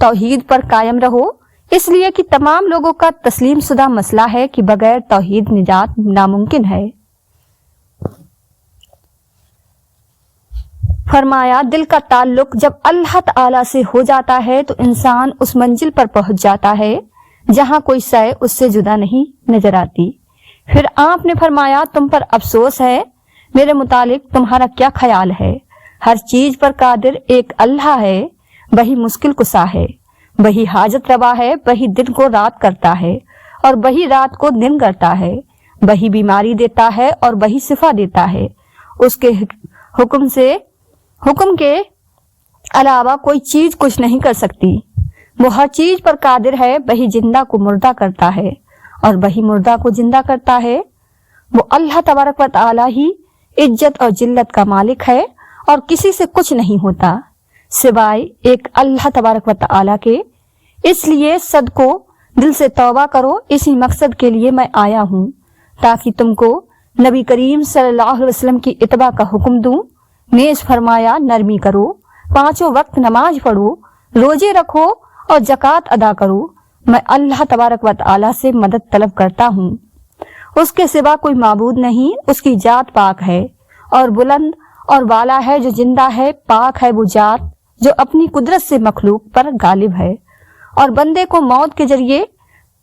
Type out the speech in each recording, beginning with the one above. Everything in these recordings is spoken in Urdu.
توحید پر قائم رہو، اس لیے کہ تمام لوگوں کا تسلیم شدہ مسئلہ ہے کہ بغیر توحید نجات ناممکن ہے۔ فرمایا دل کا تعلق جب اللہ تعالی سے ہو جاتا ہے تو انسان اس منزل پر پہنچ جاتا ہے جہاں کوئی شے اس سے جدا نہیں نظر آتی۔ پھر آپ نے فرمایا تم پر افسوس ہے، میرے متعلق تمہارا کیا خیال ہے؟ ہر چیز پر قادر ایک اللہ ہے، وہی مشکل کشا ہے، وہی حاجت روا ہے، وہی دن کو رات کرتا ہے اور وہی رات کو دن کرتا ہے، وہی بیماری دیتا ہے اور وہی شفا دیتا ہے، اس کے حکم کے علاوہ کوئی چیز کچھ نہیں کر سکتی، وہ ہر چیز پر قادر ہے، وہی زندہ کو مردہ کرتا ہے اور وہی مردہ کو زندہ کرتا ہے۔ وہ اللہ تبارک و تعالی ہی عزت اور ذلت کا مالک ہے اور کسی سے کچھ نہیں ہوتا سوائے ایک اللہ تبارک و تعالی کے۔ اس لیے صدقو دل سے توبہ کرو، اسی مقصد کے لیے میں آیا ہوں تاکہ تم کو نبی کریم صلی اللہ علیہ وسلم کی اتباع کا حکم دوں۔ نیز فرمایا نرمی کرو، 5 وقت نماز پڑھو، روزے رکھو اور زکوٰۃ ادا کرو۔ میں اللہ تبارک و تعالی سے مدد طلب کرتا ہوں، اس کے سوا کوئی معبود نہیں، اس کی ذات پاک ہے اور بلند اور والا ہے، جو زندہ ہے، پاک ہے وہ ذات جو اپنی قدرت سے مخلوق پر غالب ہے اور بندے کو موت کے ذریعے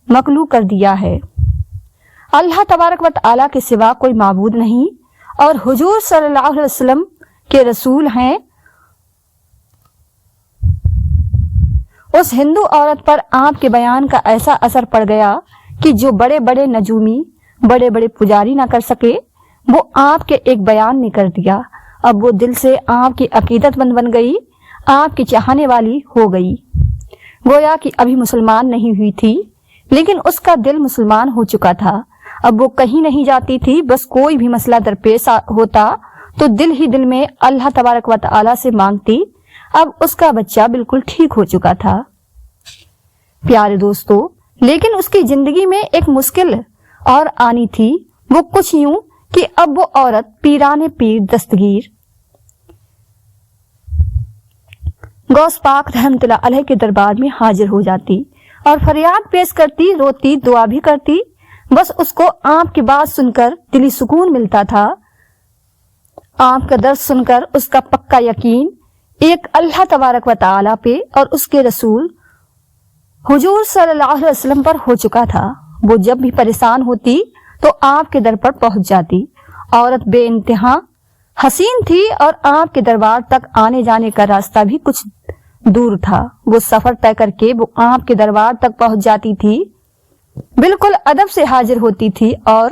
مخلوق کر دیا ہے۔ اللہ تبارک و تعالی کے سوا کوئی معبود نہیں اور حضور صلی اللہ علیہ وسلم کے رسول ہیں۔ اس ہندو عورت پر آپ کے بیان کا ایسا اثر پڑ گیا کہ جو بڑے بڑے نجومی، بڑے بڑے پجاری نہ کر سکے، وہ آپ کے ایک بیان نے کر دیا۔ اب وہ دل سے آپ کی عقیدت مند بن گئی، آپ کی چاہنے والی ہو گئی، گویا کہ ابھی مسلمان نہیں ہوئی تھی لیکن اس کا دل مسلمان ہو چکا تھا۔ اب وہ کہیں نہیں جاتی تھی، بس کوئی بھی مسئلہ درپیش ہوتا تو دل ہی دل میں اللہ تبارک و تعالی سے مانگتی۔ اب اس کا بچہ بالکل ٹھیک ہو چکا تھا۔ پیارے دوستو، لیکن اس کی زندگی میں ایک مشکل اور آنی تھی، وہ کچھ یوں کہ اب وہ عورت پیران پیر دستگیر غوث پاک رحمت اللہ علیہ کے دربار میں حاضر ہو جاتی اور فریاد پیش کرتی، روتی، دعا بھی کرتی۔ بس اس کو آپ کی بات سن کر دلی سکون ملتا تھا۔ آپ کا درس سن کر اس کا پکا یقین ایک اللہ تبارک و تعالی پہ اور اس کے رسول حضور صلی اللہ علیہ وسلم پر ہو چکا تھا۔ وہ جب بھی پریشان ہوتی تو آپ کے در پر پہنچ جاتی۔ عورت بے انتہا حسین تھی اور آپ کے دربار تک آنے جانے کا راستہ بھی کچھ دور تھا۔ وہ سفر طے کر کے وہ آپ کے دربار تک پہنچ جاتی تھی، بالکل ادب سے حاضر ہوتی تھی اور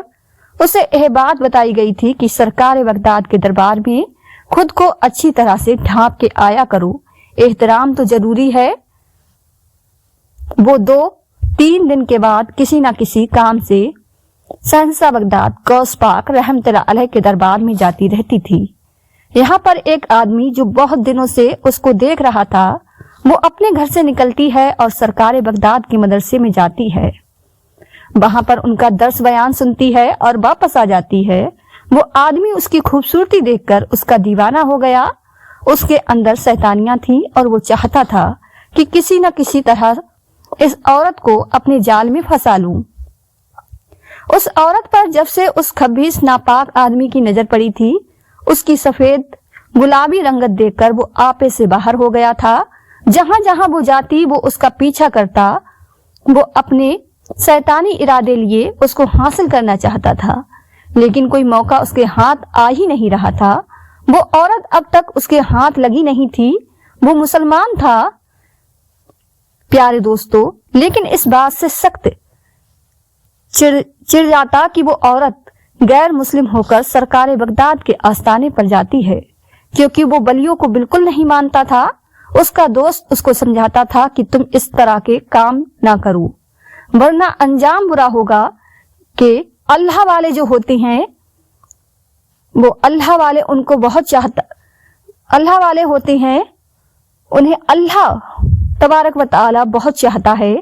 اسے یہ بات بتائی گئی تھی کہ سرکار بغداد کے دربار میں خود کو اچھی طرح سے ڈھانپ کے آیا کرو، احترام تو ضروری ہے۔ وہ 2-3 دن کے بعد کسی نہ کسی کام سے شہنشاہ بغداد غوث پاک رحمت اللہ علیہ کے دربار میں جاتی رہتی تھی۔ یہاں پر ایک آدمی جو بہت دنوں سے اس کو دیکھ رہا تھا، وہ اپنے گھر سے نکلتی ہے اور سرکار بغداد کے مدرسے میں جاتی ہے، وہاں پر ان کا درس بیان سنتی ہے اور واپس آ جاتی ہے۔ وہ آدمی اس کی خوبصورتی دیکھ کر اس کا دیوانہ ہو گیا۔ اس کے اندر شیطانیاں تھیں اور وہ چاہتا تھا کہ کسی نہ کسی طرح اس عورت کو اپنے جال میں پھنسا لوں۔ اس عورت پر جب سے اس خبیث ناپاک آدمی کی نظر پڑی تھی، اس کی سفید گلابی رنگت دیکھ کر وہ آپے سے باہر ہو گیا تھا۔ جہاں جہاں وہ جاتی وہ اس کا پیچھا کرتا، وہ اپنے شیطانی ارادے لیے اس کو حاصل کرنا چاہتا تھا، لیکن کوئی موقع اس کے ہاتھ آ ہی نہیں رہا تھا۔ وہ عورت اب تک اس کے ہاتھ لگی نہیں تھی، وہ مسلمان تھا۔ پیارے دوستو، لیکن اس بات سے سخت چڑ جاتا کہ وہ عورت غیر مسلم ہو کر سرکار بغداد کے آستانے پر جاتی ہے، کیونکہ وہ ولیوں کو بالکل نہیں مانتا تھا۔ اس کا دوست اس کو سمجھاتا تھا کہ تم اس طرح کے کام نہ کرو، ورنہ انجام برا ہوگا کہ اللہ والے جو ہوتے ہیں وہ اللہ والے ان کو بہت چاہتا، اللہ والے ہوتے ہیں انہیں اللہ تبارک و تعالی بہت چاہتا ہے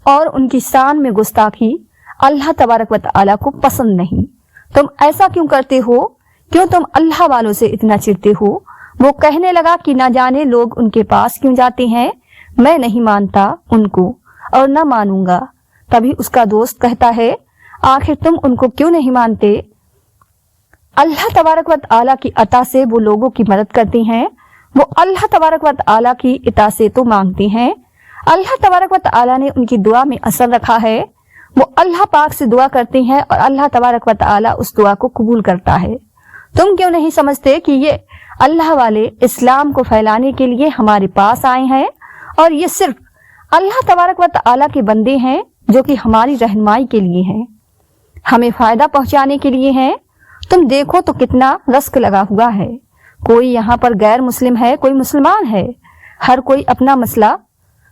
اور ان کی شان میں گستاخی اللہ تبارک و تعالی کو پسند نہیں۔ تم ایسا کیوں کرتے ہو؟ کیوں تم اللہ والوں سے اتنا چڑھتے ہو؟ وہ کہنے لگا کہ نہ جانے لوگ ان کے پاس کیوں جاتے ہیں، میں نہیں مانتا ان کو اور نہ مانوں گا۔ تبھی اس کا دوست کہتا ہے آخر تم ان کو کیوں نہیں مانتے؟ اللہ تبارک و تعالیٰ کی عطا سے وہ لوگوں کی مدد کرتی ہیں، وہ اللہ تبارک و تعالیٰ کی عطا سے تو مانگتی ہیں، اللہ تبارک و تعالیٰ نے ان کی دعا میں اثر رکھا ہے، وہ اللہ پاک سے دعا کرتی ہیں اور اللہ تبارک و تعالیٰ اس دعا کو قبول کرتا ہے۔ تم کیوں نہیں سمجھتے کہ یہ اللہ والے اسلام کو پھیلانے کے لیے ہمارے پاس آئے ہیں اور یہ صرف اللہ تبارک و تعالیٰ کے بندے ہیں جو کہ ہماری رہنمائی کے لیے ہیں، ہمیں فائدہ پہنچانے کے لیے ہیں۔ تم دیکھو تو کتنا رزق لگا ہوا ہے، کوئی یہاں پر غیر مسلم ہے، کوئی مسلمان ہے، ہر کوئی اپنا مسئلہ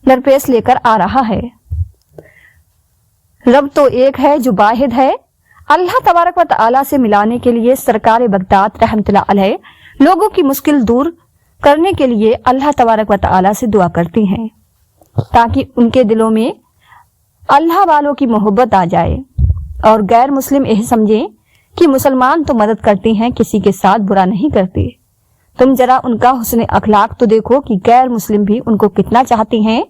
درپیش لے کر آ رہا ہے۔ رب تو ایک ہے جو واحد ہے۔ اللہ تبارک و تعالیٰ سے ملانے کے لیے سرکار بغداد رحمۃ اللہ علیہ لوگوں کی مشکل دور کرنے کے لیے اللہ تبارک و تعالیٰ سے دعا کرتی ہیں تاکہ ان کے دلوں میں اللہ والوں کی محبت آ جائے اور غیر مسلم یہ سمجھیں کہ مسلمان تو مدد کرتے ہیں، کسی کے ساتھ برا نہیں کرتے۔ تم ذرا ان کا حسن اخلاق تو دیکھو کہ غیر مسلم بھی ان کو کتنا چاہتی ہیں،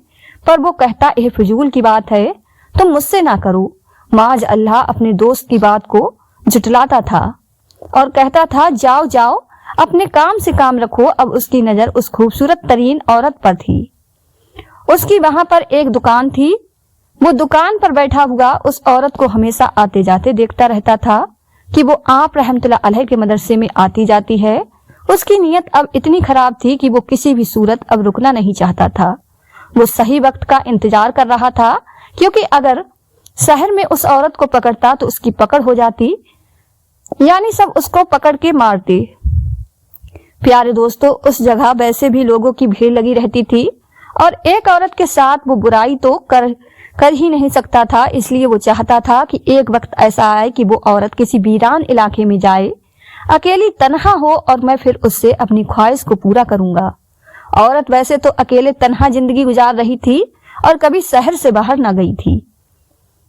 پر وہ کہتا یہ فضول کی بات ہے، تم مجھ سے نہ کرو۔ معاذ اللہ اپنے دوست کی بات کو جھٹلاتا تھا اور کہتا تھا جاؤ جاؤ اپنے کام سے کام رکھو۔ اب اس کی نظر اس خوبصورت ترین عورت پر تھی، اس کی وہاں پر ایک دکان تھی، وہ دکان پر بیٹھا ہوا اس عورت کو ہمیشہ آتے جاتے دیکھتا رہتا تھا کہ وہ آپ رحمت اللہ علیہ کے مدرسے میں آتی جاتی ہے۔ اس کی نیت اب اتنی خراب تھی کہ وہ کسی بھی صورت اب رکنا نہیں چاہتا تھا، وہ صحیح وقت کا انتظار کر رہا تھا، کیونکہ اگر شہر میں اس عورت کو پکڑتا تو اس کی پکڑ ہو جاتی، یعنی سب اس کو پکڑ کے مارتے۔ پیارے دوستو، اس جگہ ویسے بھی لوگوں کی بھیڑ لگی رہتی تھی اور ایک عورت کے ساتھ وہ برائی تو کر ہی نہیں سکتا تھا، اس لیے وہ چاہتا تھا کہ ایک وقت ایسا آئے کہ وہ عورت کسی ویران علاقے میں جائے، اکیلی تنہا ہو، اور میں پھر اس سے اپنی خواہش کو پورا کروں گا۔ عورت ویسے تو اکیلے تنہا زندگی گزار رہی تھی اور کبھی شہر سے باہر نہ گئی تھی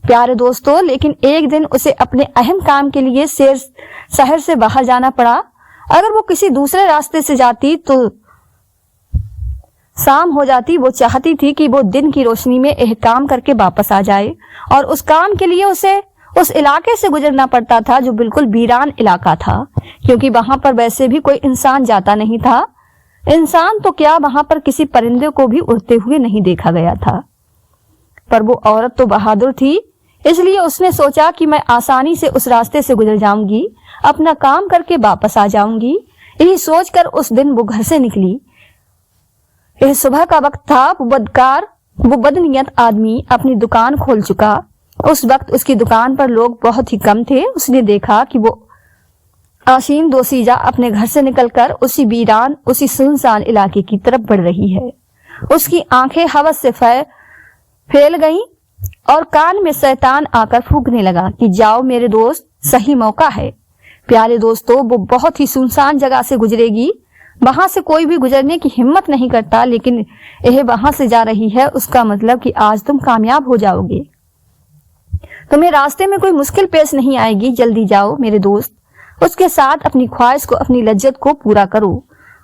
پیارے دوستو، لیکن ایک دن اسے اپنے اہم کام کے لیے شہر سے باہر جانا پڑا۔ اگر وہ کسی دوسرے راستے سے جاتی تو شام ہو جاتی۔ وہ چاہتی تھی کہ وہ دن کی روشنی میں احکام کر کے واپس آ جائے، اور اس کام کے لیے اسے اس علاقے سے گزرنا پڑتا تھا جو بالکل ویران علاقہ تھا، کیونکہ وہاں پر ویسے بھی کوئی انسان جاتا نہیں تھا۔ انسان تو کیا، وہاں پر کسی پرندے کو بھی اڑتے ہوئے نہیں دیکھا گیا تھا۔ پر وہ عورت تو بہادر تھی، اس لیے اس نے سوچا کہ میں آسانی سے اس راستے سے گزر جاؤں گی، اپنا کام کر کے واپس آ جاؤں گی۔ یہی سوچ کر اس دن وہ گھر سے نکلی۔ یہ صبح کا وقت تھا، وہ بدنیت آدمی اپنی دکان کھول چکا۔ اس وقت اس کی دکان پر لوگ بہت ہی کم تھے۔ اس نے دیکھا کہ وہ آشین دوسیجہ اپنے گھر سے نکل کر اسی ویران، اسی سنسان علاقے کی طرف بڑھ رہی ہے۔ اس کی آنکھیں ہوس سے پھیل گئیں اور کان میں شیطان آ کر پھونکنے لگا کہ جاؤ میرے دوست، صحیح موقع ہے۔ پیارے دوستو، وہ بہت ہی سنسان جگہ سے گزرے گی، وہاں سے کوئی بھی گزرنے کی ہمت نہیں کرتا، لیکن یہ وہاں سے جا رہی ہے، اس کا مطلب کہ آج تم کامیاب ہو جاؤ گے، تمہیں راستے میں کوئی مشکل پیش نہیں آئے گی، جلدی جاؤ میرے دوست۔ اس کے ساتھ اپنی خواہش کو، اپنی لذت کو پورا کرو۔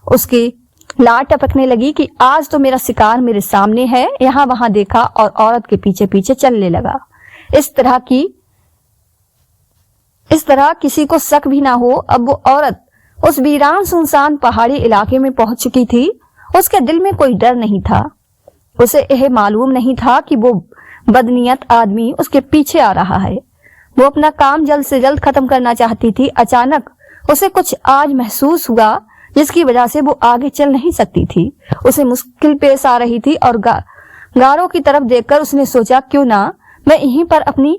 اس کی لاٹ ٹپکنے لگی کہ آج تو میرا شکار میرے سامنے ہے۔ یہاں وہاں دیکھا اور عورت کے پیچھے پیچھے چلنے لگا۔ اس طرح کسی کو شک بھی نہ ہو، اب وہ عورت اس ویران سنسان پہاڑی علاقے میں پہنچ چکی تھی۔ اس کے دل میں کوئی ڈر نہیں تھا، اسے یہ معلوم نہیں تھا کہ وہ بدنیت آدمی اس کے پیچھے آ رہا ہے۔ وہ اپنا کام جلد سے جلد ختم کرنا چاہتی تھی۔ اچانک اسے کچھ آج محسوس ہوا جس کی وجہ سے وہ آگے چل نہیں سکتی تھی، اسے مشکل پیش آ رہی تھی، اور غاروں کی طرف دیکھ کر اس نے سوچا کیوں نہ میں یہیں پر اپنی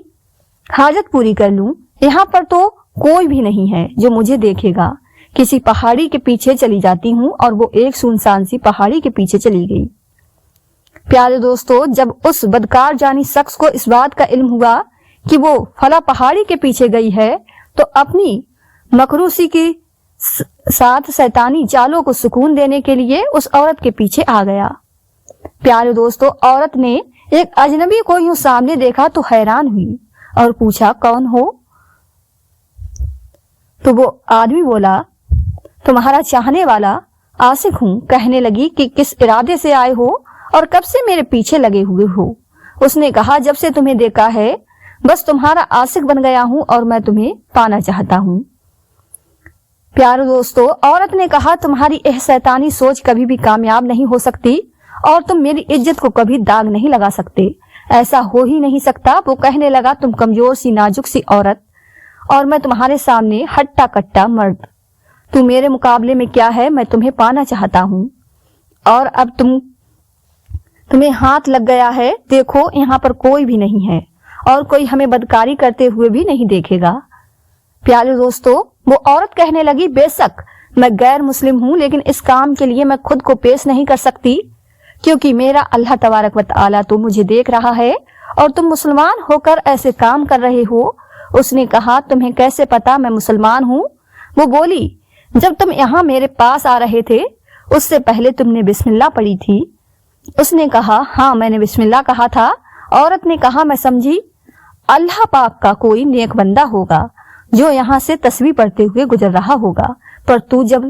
حاجت پوری کر لوں، یہاں پر تو کوئی بھی نہیں ہے جو مجھے دیکھے گا۔ کسی پہاڑی کے پیچھے چلی جاتی ہوں، اور وہ ایک سنسان سی پہاڑی کے پیچھے چلی گئی۔ پیارے دوستو، جب اس بدکار جانی شخص کو اس بات کا علم ہوا کہ وہ فلاں پہاڑی کے پیچھے گئی ہے، تو اپنی مکروسی کے ساتھ شیطانی چالوں کو سکون دینے کے لیے اس عورت کے پیچھے آ گیا۔ پیارے دوستو، عورت نے ایک اجنبی کو یوں سامنے دیکھا تو حیران ہوئی اور پوچھا کون ہو؟ تو وہ آدمی بولا تمہارا چاہنے والا عاشق ہوں۔ کہنے لگی کہ کس ارادے سے آئے ہو اور کب سے میرے پیچھے لگے ہوئے ہو؟ اس نے کہا جب سے تمہیں دیکھا ہے بس تمہارا عاشق بن گیا ہوں اور میں تمہیں پانا چاہتا ہوں۔ پیارے دوستو، عورت نے کہا تمہاری شیطانی سوچ کبھی بھی کامیاب نہیں ہو سکتی اور تم میری عزت کو کبھی داغ نہیں لگا سکتے، ایسا ہو ہی نہیں سکتا۔ وہ کہنے لگا تم کمزور سی نازک سی عورت اور میں تمہارے سامنے ہٹا کٹا مرد، تو میرے مقابلے میں کیا ہے؟ میں تمہیں پانا چاہتا ہوں اور اب تمہیں ہاتھ لگ گیا ہے، دیکھو یہاں پر کوئی بھی نہیں ہے اور کوئی ہمیں بدکاری کرتے ہوئے بھی نہیں دیکھے گا۔ پیارے دوستو، وہ عورت کہنے لگی بے شک میں غیر مسلم ہوں، لیکن اس کام کے لیے میں خود کو پیش نہیں کر سکتی کیونکہ میرا اللہ تبارک و تعالیٰ تو مجھے دیکھ رہا ہے اور تم مسلمان ہو کر ایسے کام کر رہے ہو۔ اس نے کہا تمہیں کیسے پتا میں مسلمان ہوں؟ وہ بولی جب تم یہاں میرے پاس آ رہے تھے اس سے پہلے تم نے بسم اللہ پڑھی تھی۔ اس نے کہا ہاں میں نے بسم اللہ کہا تھا۔ عورت نے کہا میں سمجھی اللہ پاک کا کوئی نیک بندہ ہوگا جو یہاں سے تسبیح پڑھتے ہوئے گزر رہا ہوگا، پر جب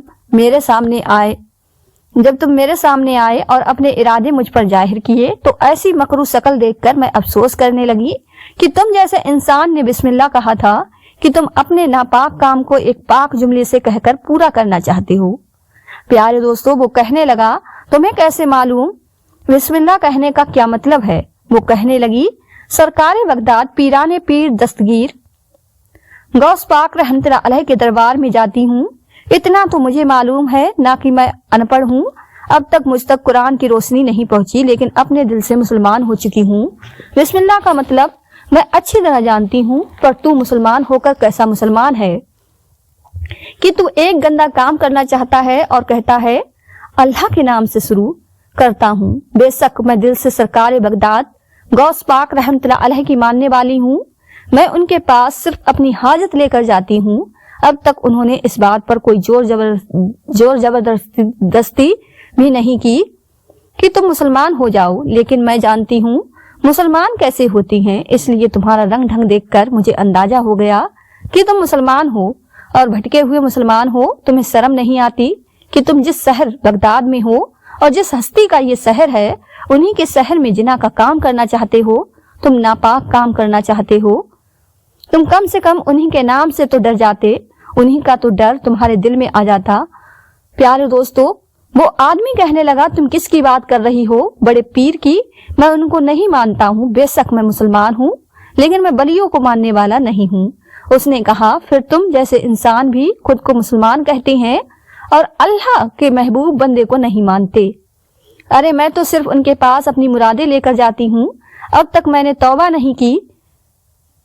تم میرے سامنے آئے اور اپنے ارادے مجھ پر ظاہر کیے تو ایسی مکروہ شکل دیکھ کر میں افسوس کرنے لگی کہ تم جیسے انسان نے بسم اللہ کہا تھا کہ تم اپنے ناپاک کام کو ایک پاک جملے سے کہہ کر پورا کرنا چاہتے ہو۔ پیارے دوستو، وہ کہنے لگا تمہیں کیسے معلوم بسم اللہ کہنے کا کیا مطلب ہے؟ وہ کہنے لگی سرکار بغداد پیران پیر دستگیر غوث پاک رحمت اللہ علیہ کے دربار میں جاتی ہوں، اتنا تو مجھے معلوم ہے، نہ کہ میں ان پڑھ ہوں، اب تک مجھ تک قرآن کی روشنی نہیں پہنچی لیکن اپنے دل سے مسلمان ہو چکی ہوں۔ بسم اللہ کا مطلب میں اچھی طرح جانتی ہوں، پر تو مسلمان ہو کر کیسا مسلمان ہے کہ تو ایک گندا کام کرنا چاہتا ہے اور کہتا ہے اللہ کے نام سے شروع کرتا ہوں۔ بے شک میں دل سے سرکار بغداد غوث پاک رحمت اللہ علیہ کی ماننے والی ہوں، میں ان کے پاس صرف اپنی حاجت لے کر جاتی ہوں، اب تک انہوں نے اس بات پر کوئی زور زبردستی بھی نہیں کی کہ تم مسلمان ہو جاؤ، لیکن میں جانتی ہوں مسلمان کیسے ہوتی ہیں، اس لیے تمہارا رنگ ڈھنگ دیکھ کر مجھے اندازہ ہو گیا کہ تم مسلمان ہو اور بھٹکے ہوئے مسلمان ہو۔ تمہیں شرم نہیں آتی کہ تم جس شہر بغداد میں ہو اور جس ہستی کا یہ شہر ہے انہی کے شہر میں جنا کا کام کرنا چاہتے ہو؟ تم ناپاک کام کرنا چاہتے ہو، تم کم سے کم انہی کے نام سے تو ڈر جاتے، انہی کا تو ڈر تمہارے دل میں آ جاتا۔ پیارے دوستو، وہ آدمی کہنے لگا تم کس کی بات کر رہی ہو؟ بڑے پیر کی؟ میں ان کو نہیں مانتا ہوں، بے شک میں مسلمان ہوں لیکن میں بلیوں کو ماننے والا نہیں ہوں۔ اس نے کہا پھر تم جیسے انسان بھی خود کو مسلمان کہتے ہیں اور اللہ کے محبوب بندے کو نہیں مانتے۔ ارے میں تو صرف ان کے پاس اپنی مرادیں لے کر جاتی ہوں، اب تک میں نے توبہ نہیں کی،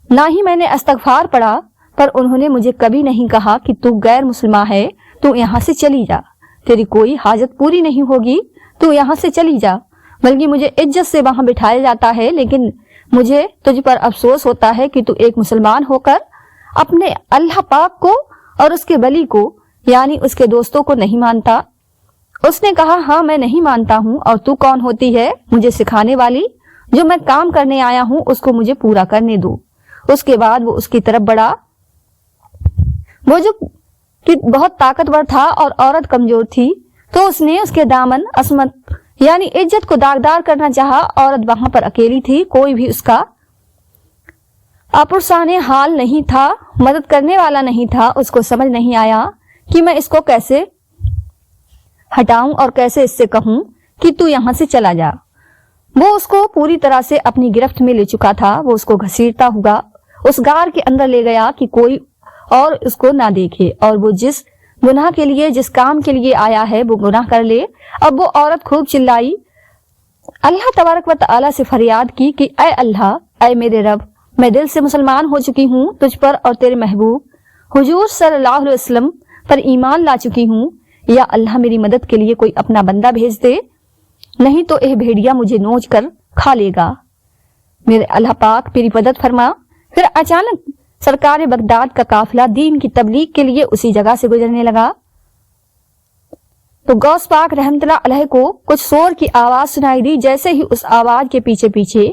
نہ ہی میں نے استغفار پڑھا، پر انہوں نے مجھے کبھی نہیں کہا کہ تو غیر مسلمان ہے، تو یہاں سے چلی جا، تیری کوئی حاجت پوری نہیں ہوگی، تو یہاں سے چلی جا، بلکہ مجھے عزت سے وہاں بٹھایا جاتا ہے، لیکن مجھے تجھ پر افسوس ہوتا ہے کہ تو ایک مسلمان ہو کر اپنے اللہ پاک کو اور اس کے ولی کو یعنی اس کے دوستوں کو نہیں مانتا۔ اس نے کہا ہاں میں نہیں مانتا ہوں، اور تو کون ہوتی ہے مجھے سکھانے والی؟ جو میں کام کرنے آیا ہوں اس کو مجھے پورا کرنے دو۔ اس کے بعد وہ اس کی طرف بڑھا، وہ جو بہت طاقتور تھا اور عورت کمزور تھی، تو اس نے اس کے دامن عصمت یعنی عزت کو داغدار کرنا چاہا۔ عورت وہاں پر اکیلی تھی، کوئی بھی اس کا پرسان حال نہیں تھا، مدد کرنے والا نہیں تھا۔ اس کو سمجھ نہیں آیا کہ میں اس کو کیسے ہٹاؤں اور کیسے اس سے کہوں کہ تو یہاں سے چلا جا۔ وہ اس کو پوری طرح سے اپنی گرفت میں لے چکا تھا۔ وہ اس کو گھسیٹتا ہوا اس غار کے اندر لے گیا کہ کوئی اور اس کو نہ دیکھے، اور وہ جس گناہ کے لیے جس کام کے لیے آیا ہے وہ گناہ کر لے۔ اب وہ عورت خوب چلائی، اللہ تبارک و تعالی سے فریاد کی کہ اے اللہ، اے میرے رب، میں دل سے مسلمان ہو چکی ہوں، تجھ پر اور تیرے محبوب حضور صلی اللہ علیہ وسلم پر ایمان لا چکی ہوں، یا اللہ میری مدد کے لیے کوئی اپنا بندہ بھیج دے، نہیں تو یہ بھیڑیا مجھے نوچ کر کھا لے گا، میرے اللہ پاک میری مدد فرما۔ پھر اچانک سرکار بغداد کا قافلہ دین کی تبلیغ کے لیے اسی جگہ سے گزرنے لگا، تو غوث پاک رحمت اللہ علیہ کو کچھ شور کی آواز سنائی دی۔ جیسے ہی اس آواز کے پیچھے پیچھے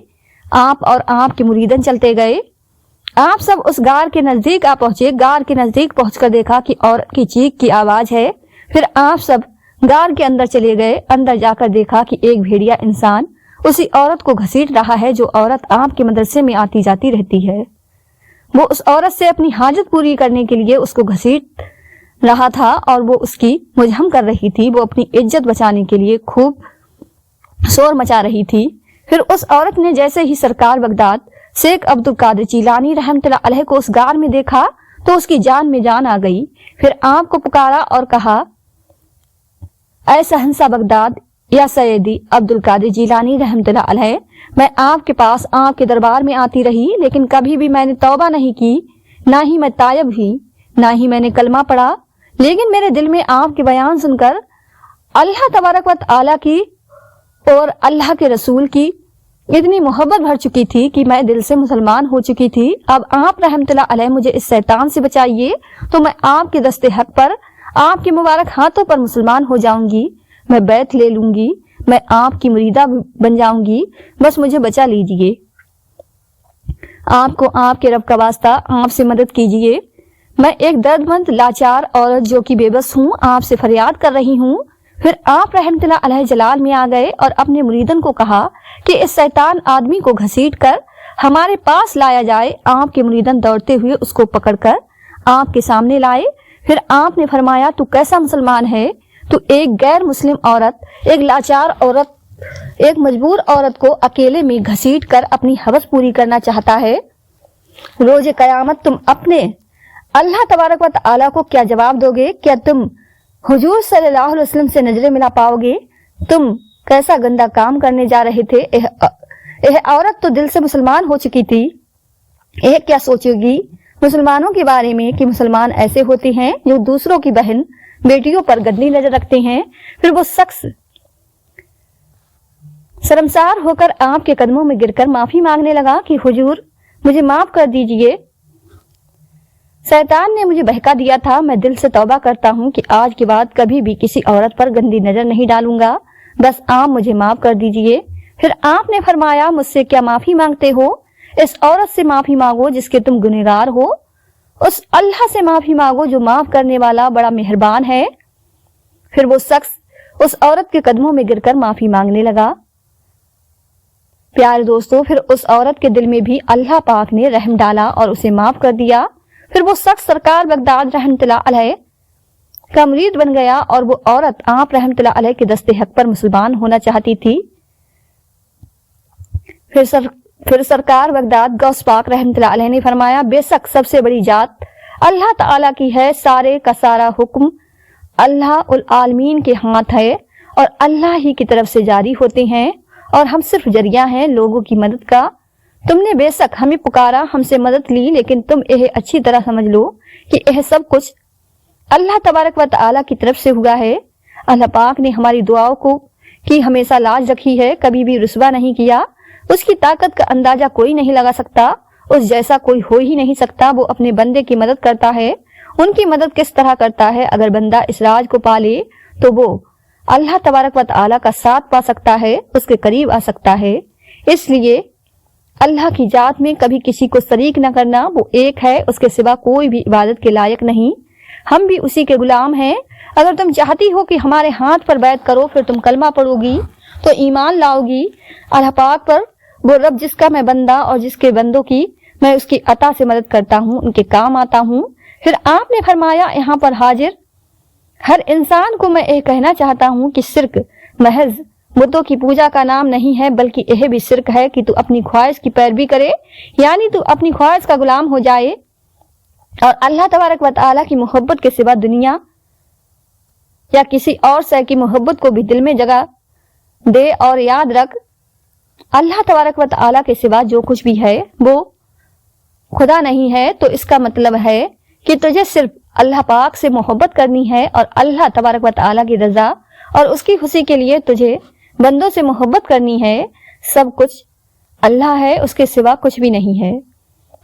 آپ اور آپ کے مریدن چلتے گئے۔ آپ سب اس غار کے نزدیک آ پہنچے۔ غار کے نزدیک پہنچ کر دیکھا کہ عورت کی چیخ کی آواز ہے۔ پھر آپ سب غار کے اندر چلے گئے۔ اندر جا کر دیکھا کہ ایک بھیڑیا انسان اسی عورت کو گھسیٹ رہا ہے جو عورت آپ کے مدرسے میں آتی جاتی رہتی ہے۔ وہ اس عورت سے اپنی حاجت پوری کرنے کے لیے اس کو گھسیٹ رہا تھا اور وہ اس کی مزاحمت کر رہی تھی۔ وہ اپنی عزت بچانے کے لیے خوب شور مچا رہی تھی۔ پھر اس عورت نے جیسے ہی سرکار بغداد شیخ عبد القادر جیلانی رحمۃ اللہ علیہ کو اس غار میں دیکھا تو اس کی جان میں جان آ گئی۔ پھر آپ کو پکارا اور کہا، اے شہنشاہ بغداد یا سیدی عبد القادر جیلانی رحمۃ اللہ علیہ، میں آپ کے پاس آپ کے دربار میں آتی رہی، لیکن کبھی بھی میں نے توبہ نہیں کی، نہ ہی میں تائب ہوئی، نہ ہی میں نے کلمہ پڑھا، لیکن میرے دل میں آپ کے بیان سن کر اللہ تبارک و تعالیٰ کی اور اللہ کے رسول کی اتنی محبت بھر چکی تھی کہ میں دل سے مسلمان ہو چکی تھی۔ اب آپ رحمۃ اللہ علیہ مجھے اس شیطان سے بچائیے تو میں آپ کے دست حق پر، آپ کے مبارک ہاتھوں پر مسلمان ہو جاؤں گی، میں بیعت لے لوں گی، میں آپ کی مریدہ بن جاؤں گی، بس مجھے بچا لیجئے۔ آپ کو آپ کے رب کا واسطہ آپ سے مدد کیجئے، میں ایک درد مند لاچار عورت جو کہ بے بس ہوں آپ سے فریاد کر رہی ہوں۔ پھر آپ رحمۃ اللہ علیہ جلال میں آ گئے اور اپنے مریدن کو کہا کہ اس شیطان آدمی کو گھسیٹ کر ہمارے پاس لایا جائے۔ آپ کے مریدن دوڑتے ہوئے اس کو پکڑ کر آپ کے سامنے لائے۔ پھر آپ نے فرمایا، تو کیسا مسلمان ہے؟ تو ایک غیر مسلم عورت، ایک لاچار عورت، ایک مجبور عورت کو اکیلے میں گھسیٹ کر اپنی ہوس پوری کرنا چاہتا ہے۔ روز قیامت تم اپنے اللہ تبارک و تعالیٰ کو کیا جواب دو گے؟ کیا تم حضور صلی اللہ علیہ وسلم سے نظریں ملا پاؤ گے؟ تم کیسا گندا کام کرنے جا رہے تھے؟ عورت تو دل سے مسلمان ہو چکی تھی، کیا سوچے گی مسلمانوں کے بارے میں کہ مسلمان ایسے ہوتے ہیں جو دوسروں کی بہن بیٹیوں پر گندی نظر رکھتے ہیں۔ پھر وہ شخص شرمسار ہو کر آپ کے قدموں میں گر کر معافی مانگنے لگا کہ حضور مجھے معاف کر دیجئے، شیطان نے مجھے بہکا دیا تھا، میں دل سے توبہ کرتا ہوں کہ آج کے بعد کبھی بھی کسی عورت پر گندی نظر نہیں ڈالوں گا، بس آپ مجھے معاف کر دیجئے۔ پھر آپ نے فرمایا، مجھ سے کیا معافی مانگتے ہو؟ اس عورت سے معافی مانگو جس کے تم گنہگار ہو، اس اللہ سے معافی مانگو جو معاف کرنے والا بڑا مہربان ہے۔ پھر وہ شخص اس عورت کے قدموں میں گر کر معافی مانگنے لگا۔ پیارے دوستو، پھر اس عورت کے دل میں بھی اللہ پاک نے رحم ڈالا اور اسے معاف کر دیا۔ پھر وہ شخص سرکار بغداد رحمۃ اللہ علیہ کا مرید بن گیا اور وہ عورت آپ رحمۃ اللہ علیہ کے دست حق پر مسلمان ہونا چاہتی تھی۔ پھر سرکار بغداد غوث پاک رحمۃ اللہ علیہ نے فرمایا، بے شک سب سے بڑی ذات اللہ تعالیٰ کی ہے، سارے کا سارا حکم اللہ العالمین کے ہاتھ ہے اور اللہ ہی کی طرف سے جاری ہوتے ہیں اور ہم صرف ذریعہ ہیں لوگوں کی مدد کا۔ تم نے بے شک ہمیں پکارا، ہم سے مدد لی، لیکن تم اچھی طرح سمجھ لو کہ سب کچھ اللہ تبارک و تعالیٰ کی طرف سے ہوا ہے۔ اللہ پاک نے ہماری دعاؤں کو کی ہمیشہ لاج رکھی ہے، کبھی بھی رسوا نہیں کیا۔ اس کی طاقت کا اندازہ کوئی نہیں لگا سکتا، اس جیسا کوئی ہو ہی نہیں سکتا۔ وہ اپنے بندے کی مدد کرتا ہے۔ ان کی مدد کس طرح کرتا ہے؟ اگر بندہ اس راز کو پالے تو وہ اللہ تبارک و تعالیٰ کا ساتھ پا سکتا ہے، اس کے قریب آ سکتا ہے۔ اس لیے اللہ کی ذات میں کبھی کسی کو شریک نہ کرنا، وہ ایک ہے، اس کے سوا کوئی بھی عبادت کے لائق نہیں۔ ہم بھی اسی کے غلام ہیں۔ اگر تم چاہتی ہو کہ ہمارے ہاتھ پر بیعت کرو، پھر تم کلمہ پڑھو گی تو ایمان لاؤ گی اللہ پاک پر، وہ رب جس کا میں بندہ اور جس کے بندوں کی میں اس کی عطا سے مدد کرتا ہوں، ان کے کام آتا ہوں۔ پھر آپ نے فرمایا، یہاں پر حاضر ہر انسان کو میں یہ کہنا چاہتا ہوں کہ شرک محض بتوں کی پوجا کا نام نہیں ہے، بلکہ یہ بھی شرک ہے کہ تو اپنی خواہش کی پیروی کرے، یعنی تو اپنی خواہش کا غلام ہو جائے اور اللہ تبارک و تعالیٰ کی محبت کے سوا دنیا یا کسی اور شے کی محبت کو بھی دل میں جگہ دے۔ اور یاد رکھ، اللہ تبارک و تعالیٰ کے سوا جو کچھ بھی ہے وہ خدا نہیں ہے، تو اس کا مطلب ہے کہ تجھے صرف اللہ پاک سے محبت کرنی ہے اور اللہ تبارک و تعالیٰ کی رضا اور اس کی خوشی کے لیے تجھے بندوں سے محبت کرنی ہے۔ سب کچھ اللہ ہے، اس کے سوا کچھ بھی نہیں ہے۔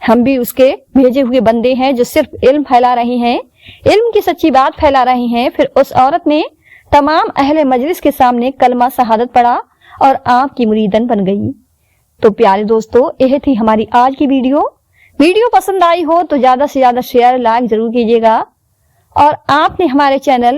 ہم بھی اس کے بھیجے ہوئے بندے ہیں جو صرف علم پھیلا رہے ہیں، علم کی سچی بات پھیلا رہے ہیں۔ پھر اس عورت نے تمام اہل مجلس کے سامنے کلمہ شہادت پڑھا اور آپ کی مریدن بن گئی۔ تو پیارے دوستو، یہ تھی ہماری آج کی ویڈیو پسند آئی ہو تو زیادہ سے زیادہ شیئر لائک ضرور کیجیے گا، اور آپ نے ہمارے چینل